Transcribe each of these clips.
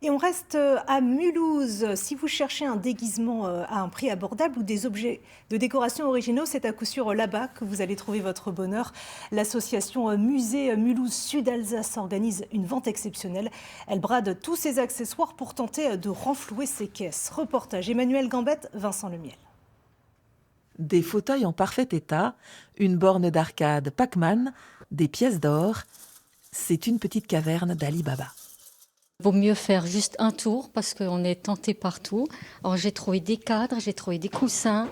Et on reste à Mulhouse. Si vous cherchez un déguisement à un prix abordable ou des objets de décoration originaux, c'est à coup sûr là-bas que vous allez trouver votre bonheur. L'association Musée Mulhouse Sud-Alsace organise une vente exceptionnelle. Elle brade tous ses accessoires pour tenter de renflouer ses caisses. Reportage Emmanuel Gambette, Vincent Lemiel. Des fauteuils en parfait état, une borne d'arcade Pac-Man, des pièces d'or. C'est une petite caverne d'Ali Baba. Vaut mieux faire juste un tour parce qu'on est tenté partout. Alors j'ai trouvé des cadres, j'ai trouvé des coussins,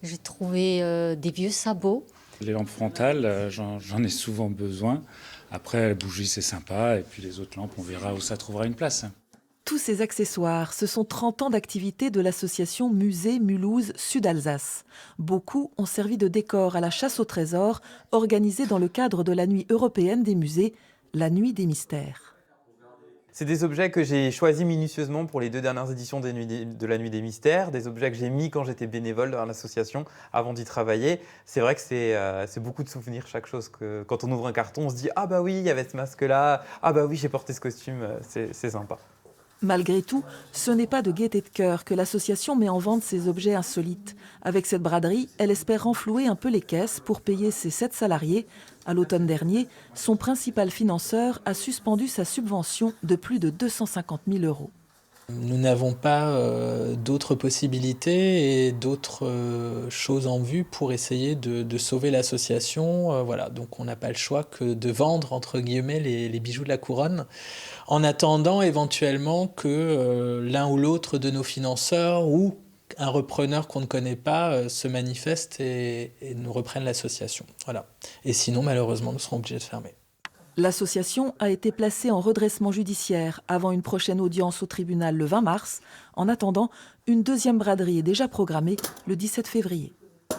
j'ai trouvé des vieux sabots. Les lampes frontales, j'en ai souvent besoin. Après, la bougie, c'est sympa. Et puis les autres lampes, on verra où ça trouvera une place. Tous ces accessoires, ce sont 30 ans d'activité de l'association Musée Mulhouse Sud-Alsace. Beaucoup ont servi de décor à la chasse au trésor organisée dans le cadre de la Nuit européenne des musées, la Nuit des mystères. C'est des objets que j'ai choisis minutieusement pour les 2 dernières éditions de la Nuit des Mystères, des objets que j'ai mis quand j'étais bénévole dans l'association avant d'y travailler. C'est vrai que c'est beaucoup de souvenirs, chaque chose. Quand on ouvre un carton, on se dit « Ah bah oui, il y avait ce masque-là, ah bah oui, j'ai porté ce costume », c'est sympa. Malgré tout, ce n'est pas de gaieté de cœur que l'association met en vente ces objets insolites. Avec cette braderie, elle espère renflouer un peu les caisses pour payer ses 7 salariés. À l'automne dernier, son principal financeur a suspendu sa subvention de plus de 250 000 €. Nous n'avons pas d'autres possibilités et d'autres choses en vue pour essayer de sauver l'association. Voilà. Donc on n'a pas le choix que de vendre, entre guillemets, les bijoux de la couronne, en attendant éventuellement que l'un ou l'autre de nos financeurs ou un repreneur qu'on ne connaît pas se manifeste et nous reprenne l'association. Voilà. Et sinon, malheureusement, nous serons obligés de fermer. L'association a été placée en redressement judiciaire avant une prochaine audience au tribunal le 20 mars. En attendant, une deuxième braderie est déjà programmée le 17 février.